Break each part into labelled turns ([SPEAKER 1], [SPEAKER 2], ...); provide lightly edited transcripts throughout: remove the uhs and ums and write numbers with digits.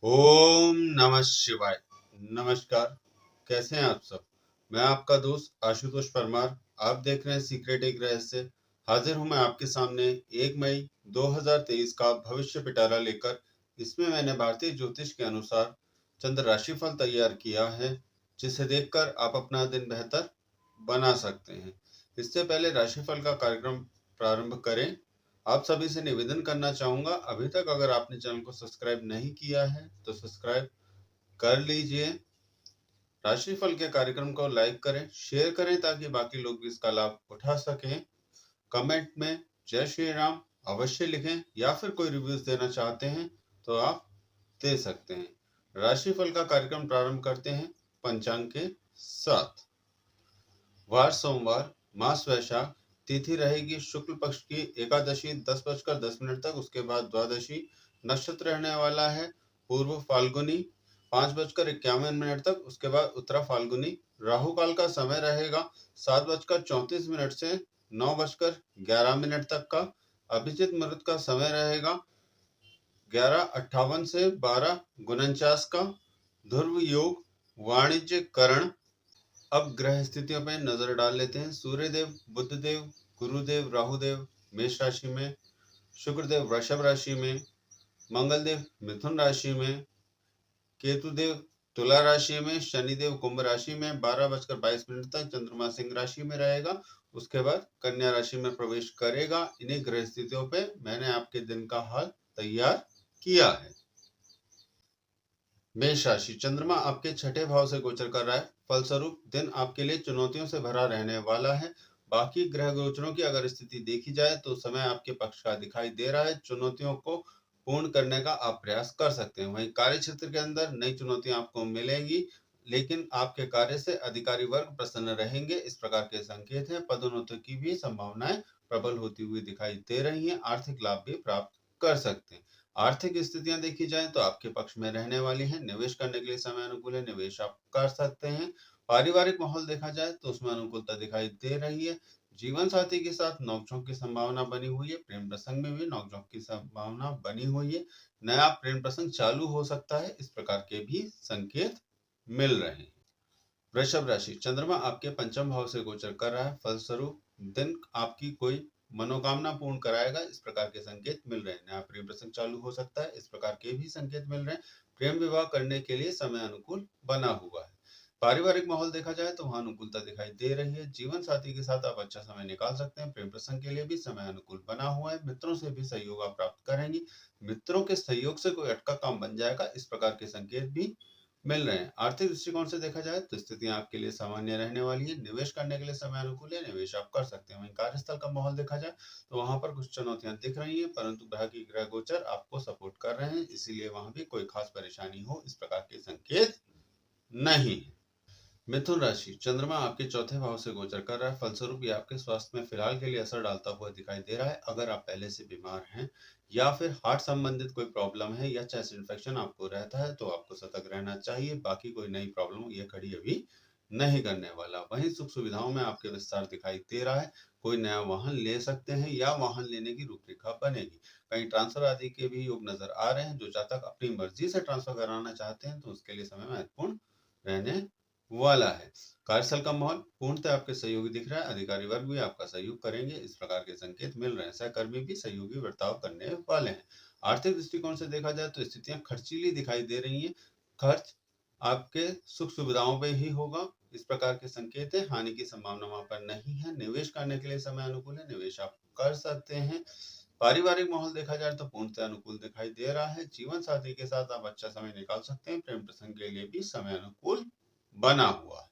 [SPEAKER 1] ओम नमः शिवाय। नमस्कार, कैसे हैं आप सब। मैं आपका दोस्त आशुतोष परमार। आप देख रहे हैं सीक्रेट एक रहस्य। हाजिर हूं मैं आपके सामने 1 मई 2023 का भविष्य पिटारा लेकर। इसमें मैंने भारतीय ज्योतिष के अनुसार चंद्र राशिफल तैयार किया है, जिसे देखकर आप अपना दिन बेहतर बना सकते हैं। इससे पहले राशिफल का कार्यक्रम प्रारंभ करें, आप सभी से निवेदन करना चाहूंगा, अभी तक अगर आपने चैनल को सब्सक्राइब नहीं किया है तो सब्सक्राइब कर लीजिए। राशिफल के कार्यक्रम को लाइक करें, शेयर करें ताकि बाकी लोग भी इसका लाभ उठा सकें। कमेंट में जय श्री राम अवश्य लिखें, या फिर कोई रिव्यूज देना चाहते हैं तो आप दे सकते हैं। राशिफल का कार्यक्रम प्रारंभ करते हैं पंचांग के साथ। वार सोमवार, मास वैशाख, तिथि रहेगी शुक्ल पक्ष की एकादशी 10:10 तक, उसके बाद द्वादशी। नक्षत्र रहने वाला है पूर्व फाल्गुनी 5:51 तक, उसके बाद उत्तरा फाल्गुनी। राहु काल का समय रहेगा 7:34 से 9:11 तक का। अभिजित मुहूर्त का समय रहेगा 11:58 से 12:49 का। ध्रुव योग, वाणिज्य करण। अब ग्रह स्थितियों पर नजर डाल लेते हैं। सूर्यदेव, बुधदेव, गुरुदेव, राहुदेव मेष राशि में, शुक्रदेव वृषभ राशि में, मंगलदेव मिथुन राशि में, केतुदेव तुला राशि में, शनिदेव कुंभ राशि में। 12:22 तक चंद्रमा सिंह राशि में रहेगा, उसके बाद कन्या राशि में प्रवेश करेगा। इन्हीं ग्रह स्थितियों पे मैंने आपके दिन का हाल तैयार किया है। मेष राशि, चंद्रमा आपके छठे भाव से गोचर कर रहा है, फलस्वरूप दिन आपके लिए चुनौतियों से भरा रहने वाला है। बाकी ग्रह गोचरों की अगर स्थिति देखी जाए तो समय आपके पक्ष का दिखाई दे रहा है। चुनौतियों को पूर्ण करने का आप प्रयास कर सकते हैं। वहीं कार्य क्षेत्र के अंदर नई चुनौतियां आपको मिलेंगी, लेकिन आपके कार्य से अधिकारी वर्ग प्रसन्न रहेंगे, इस प्रकार के संकेत हैं। पदोन्नति की भी संभावनाएं प्रबल होती हुई दिखाई दे रही हैं। आर्थिक लाभ भी प्राप्त कर सकते हैं। आर्थिक स्थितियां देखी जाए तो आपके पक्ष में रहने वाली है। निवेश करने के लिए समय अनुकूल है, निवेश आप कर सकते हैं। पारिवारिक माहौल देखा जाए तो उसमें अनुकूलता दिखाई दे रही है। जीवन साथी के साथ नोकझोंक की संभावना बनी हुई है। प्रेम प्रसंग में भी नोकझोंक की संभावना बनी हुई है। नया प्रेम प्रसंग चालू हो सकता है, इस प्रकार के भी संकेत मिल रहे हैं। वृषभ राशि, चंद्रमा आपके पंचम भाव से गोचर कर रहा है, फलस्वरूप दिन आपकी कोई मनोकामना पूर्ण कराएगा, इस प्रकार के संकेत मिल रहे हैं। नया प्रेम प्रसंग चालू हो सकता है, इस प्रकार के भी संकेत मिल रहे हैं। प्रेम विवाह करने के लिए समय अनुकूल बना हुआ है। पारिवारिक माहौल देखा जाए तो वहां अनुकूलता दिखाई दे रही है। जीवन साथी के साथ आप अच्छा समय निकाल सकते हैं। प्रेम प्रसंग के लिए भी समय अनुकूल बना हुआ है। मित्रों से भी सहयोग आप प्राप्त करेंगे। मित्रों के सहयोग से कोई अटका काम बन जाएगा, इस प्रकार के संकेत भी मिल रहे हैं। आर्थिक दृष्टिकोण से देखा जाए तो स्थितियां आपके लिए सामान्य रहने वाली है। निवेश करने के लिए समय अनुकूल है, निवेश आप कर सकते हैं। वहीं कार्यस्थल का माहौल देखा जाए तो वहां पर कुछ चुनौतियां दिख रही हैं, परंतु ग्रह की ग्रह गोचर आपको सपोर्ट कर रहे हैं, इसीलिए वहां भी कोई खास परेशानी हो इस प्रकार के संकेत नहीं है। मिथुन राशि, चंद्रमा आपके चौथे भाव से गोचर कर रहा है, फलस्वरूप ये आपके स्वास्थ्य में फिलहाल के लिए असर डालता हुआ दिखाई दे रहा है। अगर आप पहले से बीमार हैं या फिर हार्ट संबंधित कोई प्रॉब्लम है या चेस्ट इन्फेक्शन आपको रहता है तो आपको सतर्क रहना चाहिए। बाकी कोई नई प्रॉब्लम ये खड़ी अभी नहीं करने वाला। वहीं सुख सुविधाओं में आपके विस्तार दिखाई दे रहा है। कोई नया वाहन ले सकते हैं या वाहन लेने की रूपरेखा बनेगी। कहीं ट्रांसफर आदि के भी योग नजर आ रहे हैं। जो जातक अपनी मर्जी से ट्रांसफर कराना चाहते हैं तो उसके लिए समय महत्वपूर्ण रहने वाला है। कार्यस्थल का माहौल पूर्णतः आपके सहयोगी दिख रहा है। अधिकारी वर्ग भी आपका सहयोग करेंगे, इस प्रकार के संकेत मिल रहे हैं। सहकर्मी भी सहयोगी बर्ताव करने वाले हैं। आर्थिक दृष्टिकोण से देखा जाए तो स्थितियां खर्चीली दिखाई दे रही हैं। खर्च आपके सुख सुविधाओं पे ही होगा, इस प्रकार के संकेत है। हानि की संभावना वहां पर नहीं है। निवेश करने के लिए समय अनुकूल है, निवेश आप कर सकते हैं। पारिवारिक माहौल देखा जाए तो पूर्णतः अनुकूल दिखाई दे रहा है। जीवन साथी के साथ आप अच्छा समय निकाल सकते हैं। प्रेम प्रसंग के लिए भी समय अनुकूल बना हुआ है।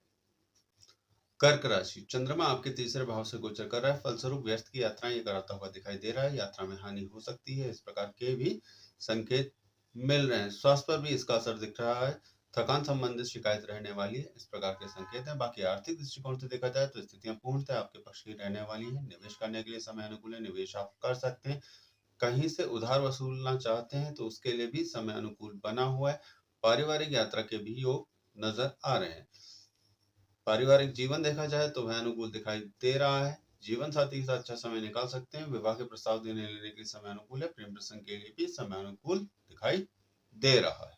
[SPEAKER 1] कर्क राशि, चंद्रमा आपके तीसरे भाव से गोचर कर रहा है, फलस्वरूप व्यर्थ की यात्राएं ये कराता हुआ दिखाई दे रहा है। यात्रा में हानि हो सकती है, इस प्रकार के भी संकेत मिल रहे हैं। स्वास्थ्य पर भी इसका असर दिख रहा है। थकान संबंधित शिकायत रहने वाली है, इस प्रकार के संकेत हैं। बाकी आर्थिक दृष्टिकोण से देखा जाए तो स्थितियां पूर्णतः आपके पक्ष की रहने वाली है। निवेश करने के लिए समय अनुकूल है, निवेश आप कर सकते हैं। कहीं से उधार वसूलना चाहते हैं तो उसके लिए भी समय अनुकूल बना हुआ है। पारिवारिक यात्रा के भी योग नजर आ रहे हैं। पारिवारिक जीवन देखा जाए तो वह अनुकूल दिखाई दे रहा है। जीवन साथी के साथ अच्छा समय निकाल सकते हैं। विवाह के प्रस्ताव देने लेने के लिए समय अनुकूल है। प्रेम प्रसंग के लिए भी समय अनुकूल दिखाई दे रहा है।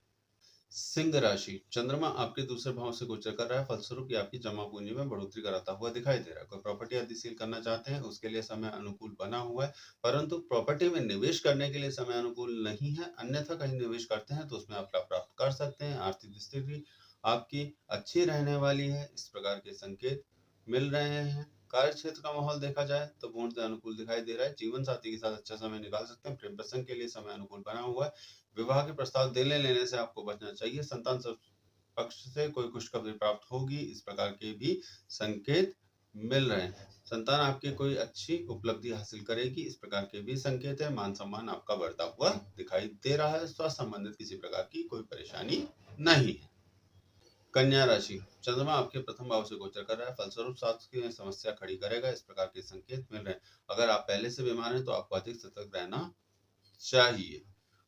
[SPEAKER 1] सिंह राशि, चंद्रमा आपके दूसरे भाव से गोचर कर रहा है, फलस्वरूप ये आपकी जमा पूंजी में बढ़ोतरी कराता हुआ दिखाई दे रहा है। कोई प्रॉपर्टी आदि सेल करना चाहते हैं, उसके लिए समय अनुकूल बना हुआ है, परंतु प्रॉपर्टी में निवेश करने के लिए समय अनुकूल नहीं है। अन्यथा कहीं निवेश करते हैं तो उसमें आप लाभ प्राप्त कर सकते हैं। आर्थिक स्थिति आपकी अच्छी रहने वाली है, इस प्रकार के संकेत मिल रहे हैं। कार्य क्षेत्र का माहौल देखा जाए तो पूर्णतः अनुकूल दिखाई दे रहा है। जीवन साथी के साथ अच्छा समय निकाल सकते हैं। प्रेम प्रसंग के लिए समय अनुकूल बना हुआ है। विवाह के प्रस्ताव देने लेने से आपको बचना चाहिए। संतान पक्ष से कोई खुशखबरी प्राप्त होगी, इस प्रकार के भी संकेत मिल रहे हैं। संतान आपकी कोई अच्छी उपलब्धि हासिल करेगी, इस प्रकार के भी संकेत है। मान सम्मान आपका बढ़ता हुआ दिखाई दे रहा है। स्वास्थ्य संबंधित किसी प्रकार की कोई परेशानी नहीं है। कन्या राशि, चंद्रमा आपके प्रथम भाव से गोचर कर रहा है, फलस्वरूप स्वास्थ्य की समस्या खड़ी करेगा, इस प्रकार के संकेत मिल रहे हैं। अगर आप पहले से बीमार हैं तो आपको अधिक सतर्क रहना चाहिए।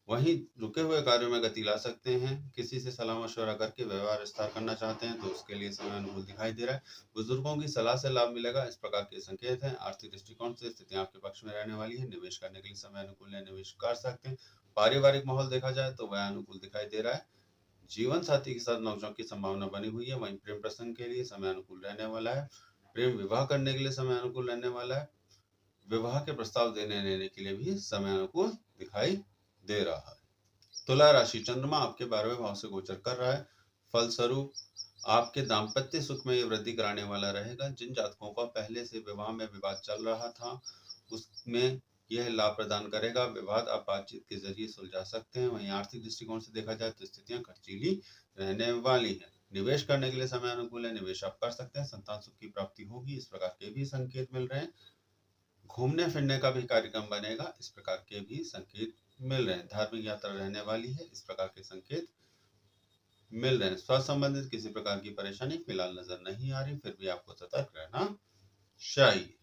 [SPEAKER 1] वहीं रुके हुए कार्यों में गति ला सकते हैं। किसी से सलाह मशवरा करके व्यवहार विस्तार करना चाहते हैं तो उसके लिए समय अनुकूल दिखाई दे रहा है। बुजुर्गों की सलाह से लाभ मिलेगा, इस प्रकार के संकेत हैं। आर्थिक दृष्टिकोण से स्थितियां आपके पक्ष में रहने वाली है। निवेश करने के लिए समय अनुकूल है, निवेश कर सकते हैं। पारिवारिक माहौल देखा जाए तो वह अनुकूल दिखाई दे रहा है। जीवन साथी के साथ नौकझोंक की संभावना बनी हुई है। वहीं प्रेम प्रसंग के लिए समय अनुकूल रहने वाला है। प्रेम विवाह करने के लिए समय अनुकूल रहने वाला है। विवाह के प्रस्ताव देने लेने के लिए भी समय अनुकूल दिखाई दे रहा है। तुला राशि, चंद्रमा आपके 12वें भाव से गोचर कर रहा है, फलस्वरूप आपके दाम्पत्य सुख में ये वृद्धि कराने वाला रहेगा। जिन जातकों का पहले से विवाह में विवाद चल रहा था उसमें यह लाभ प्रदान करेगा। विवाद आप बातचीत के जरिए सुलझा सकते हैं। वहीं आर्थिक दृष्टिकोण से देखा जाए तो स्थितियां खर्चीली रहने वाली है। निवेश करने के लिए समय अनुकूल है, निवेश आप कर सकते हैं। संतान सुख की प्राप्ति होगी, इस प्रकार के भी संकेत मिल रहे हैं। घूमने फिरने का भी कार्यक्रम बनेगा, इस प्रकार के भी संकेत मिल रहे हैं। धार्मिक यात्रा रहने वाली है, इस प्रकार के संकेत मिल रहे हैं। स्वास्थ्य संबंधित किसी प्रकार की परेशानी फिलहाल नजर नहीं आ रही, फिर भी आपको सतर्क रहना चाहिए।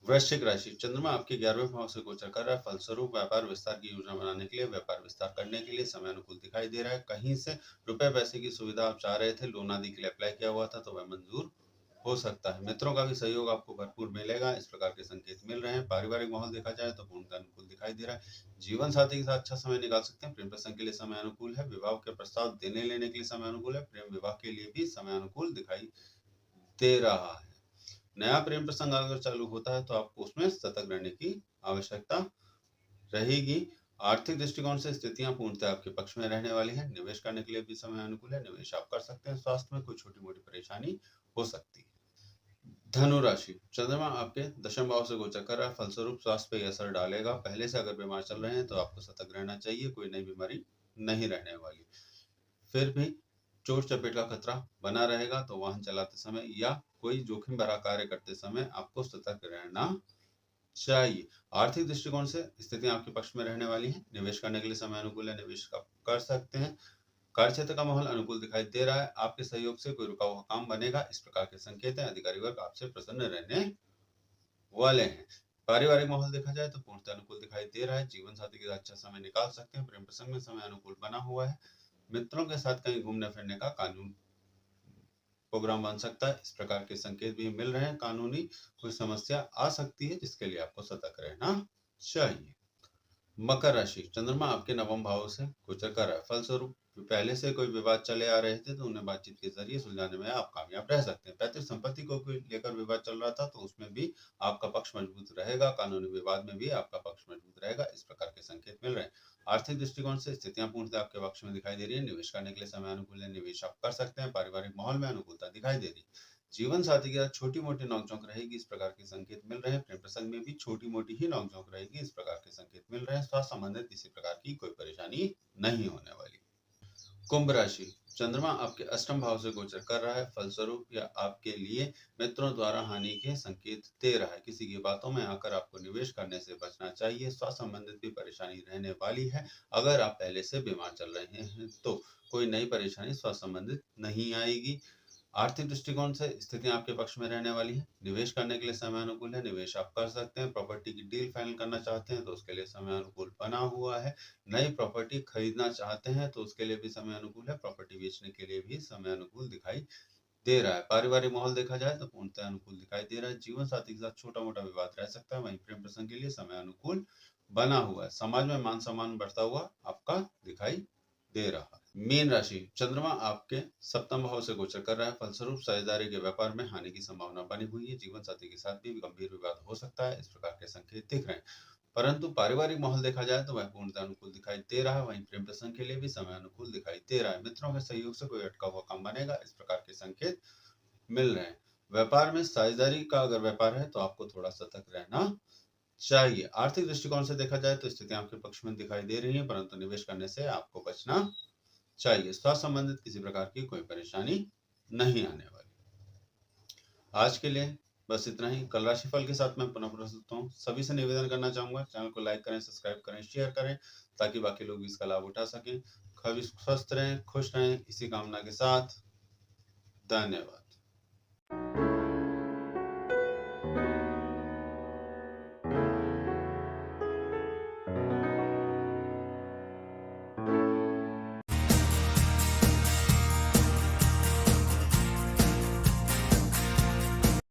[SPEAKER 1] वृश्चिक राशि, चंद्रमा आपके 11वें भाव से गोचर कर रहा है, फलस्वरूप व्यापार विस्तार की योजना बनाने के लिए, व्यापार विस्तार करने के लिए समय अनुकूल दिखाई दे रहा है। कहीं से रुपए पैसे की सुविधा आप चाह रहे थे, लोन आदि के लिए अप्लाई किया हुआ था तो वह मंजूर हो सकता है। मित्रों का भी सहयोग आपको भरपूर मिलेगा, इस प्रकार के संकेत मिल रहे हैं। पारिवारिक माहौल देखा जाए तो पूर्णतः अनुकूल दिखाई दे रहा है। जीवन साथी के साथ अच्छा समय निकाल सकते हैं। प्रेम प्रसंग के लिए समय अनुकूल है। विवाह के प्रस्ताव देने लेने के लिए समय अनुकूल है। प्रेम विवाह के लिए भी समय अनुकूल दिखाई दे रहा है। नया प्रेम प्रसंग अगर चालू होता है तो आपको उसमें सतर्क रहने की आवश्यकता रहेगी। आर्थिक दृष्टिकोण से स्थितियां पूर्णतः आपके पक्ष में रहने वाली है। निवेश करने के लिए भी समय अनुकूल है, निवेश आप कर सकते हैं। स्वास्थ्य में कोई छोटी मोटी परेशानी हो सकती है। धनु राशि, चंद्रमा आपके दशम भाव से गोचर कर रहा है, फलस्वरूप स्वास्थ्य पे असर डालेगा। पहले से अगर बीमार चल रहे हैं तो आपको सतर्क रहना चाहिए, कोई नई बीमारी नहीं रहने वाली। फिर भी चोट चपेट का खतरा बना रहेगा, तो वाहन चलाते समय या कोई जोखिम भरा कार्य करते समय आपको सतर्क रहना चाहिए। आर्थिक दृष्टिकोण से स्थितियां आपके पक्ष में रहने वाली हैं। निवेश करने के लिए समय अनुकूल है, निवेश कर सकते हैं। कार्यक्षेत्र का माहौल अनुकूल दिखाई दे रहा है। आपके सहयोग से कोई रुका हुआ काम बनेगा, इस प्रकार के संकेत हैं। अधिकारी वर्ग आपसे प्रसन्न रहने वाले हैं। पारिवारिक माहौल देखा जाए तो पूर्णतः अनुकूल दिखाई दे रहा है। जीवन साथी के साथ अच्छा समय निकाल सकते हैं। प्रेम प्रसंग में समय अनुकूल बना हुआ है। मित्रों के साथ कहीं घूमने फिरने का कानून प्रोग्राम बन सकता है, इस प्रकार के संकेत भी मिल रहे हैं। कानूनी कोई समस्या आ सकती है जिसके लिए आपको सतर्क रहना चाहिए। मकर राशि, चंद्रमा आपके नवम भाव से गोचर कर रहा है, फलस्वरूप पहले से कोई विवाद चले आ रहे थे तो उन्हें बातचीत के जरिए सुलझाने में आप कामयाब रह सकते हैं। पैतृक संपत्ति को लेकर विवाद चल रहा था तो उसमें भी आपका पक्ष मजबूत रहेगा। कानूनी विवाद में भी आपका पक्ष मजबूत रहेगा, इस प्रकार के संकेत मिल रहे हैं। आर्थिक दृष्टिकोण से स्थितियां पूर्णतः आपके पक्ष में दिखाई दे रही है। निवेश करने के लिए समय अनुकूल है, निवेश आप कर सकते हैं। पारिवारिक माहौल में अनुकूलता दिखाई दे रही है। जीवन साथी के साथ छोटी मोटी नोकझोंक रहेगी, इस प्रकार के संकेत मिल रहे हैं। प्रेम प्रसंग में भी छोटी मोटी ही नोकझोंक रहेगी, इस प्रकार के संकेत मिल रहे हैं। स्वास्थ्य संबंधित किसी प्रकार की कोई परेशानी नहीं होने वाली। कुंभ राशि, चंद्रमा आपके अष्टम भाव से गोचर कर रहा है, फलस्वरूप यह आपके लिए मित्रों द्वारा हानि के संकेत दे रहा है। किसी की बातों में आकर आपको निवेश करने से बचना चाहिए। स्वास्थ्य संबंधित भी परेशानी रहने वाली है। अगर आप पहले से बीमार चल रहे हैं तो कोई नई परेशानी स्वास्थ्य संबंधित नहीं आएगी। आर्थिक दृष्टिकोण से स्थितियां आपके पक्ष में रहने वाली है। निवेश करने के लिए समय अनुकूल है, निवेश आप कर सकते हैं। प्रॉपर्टी की डील फाइनल करना चाहते हैं तो उसके लिए समय अनुकूल बना हुआ है। नई प्रॉपर्टी खरीदना चाहते हैं तो उसके लिए भी समय अनुकूल है। प्रॉपर्टी बेचने के लिए भी समय अनुकूल दिखाई दे रहा है। पारिवारिक माहौल देखा जाए तो पूर्णतः अनुकूल दिखाई दे रहा है। जीवन साथी के साथ छोटा मोटा विवाद रह सकता है, वहीं प्रेम प्रसंग के लिए समय अनुकूल बना हुआ है। समाज में मान सम्मान बढ़ता हुआ आपका दिखाई दे रहा है। मीन राशि, चंद्रमा आपके सप्तम भाव से गोचर कर रहा है, फलस्वरूप साझेदारी के व्यापार में हानि की संभावना बनी हुई है। जीवन साथी के साथ भी गंभीर विवाद हो सकता है, इस प्रकार के संकेत दिख रहे हैं। परंतु पारिवारिक माहौल देखा जाए तो वह पूर्णतः अनुकूल दिखाई दे रहा है। वहीं प्रेम प्रसंग के लिए भी समय अनुकूल दिखाई दे रहा है। मित्रों के सहयोग से कोई अटका हुआ काम बनेगा, इस प्रकार के संकेत मिल रहे हैं। व्यापार में साझेदारी का अगर व्यापार है तो आपको थोड़ा सतर्क रहना चाहिए। आर्थिक दृष्टिकोण से देखा जाए तो स्थितियां आपके पक्ष में दिखाई दे रही हैं, परंतु निवेश करने से आपको बचना चाहिए। स्वास्थ्य संबंधित किसी प्रकार की कोई परेशानी नहीं आने वाली। आज के लिए बस इतना ही। कल राशिफल के साथ मैं पुनः प्रस्तुत हूँ। सभी से निवेदन करना चाहूंगा, चैनल को लाइक करें, सब्सक्राइब करें, शेयर करें, ताकि बाकी लोग भी इसका लाभ उठा सकें। कभी स्वस्थ रहें, खुश रहें, इसी कामना के साथ धन्यवाद।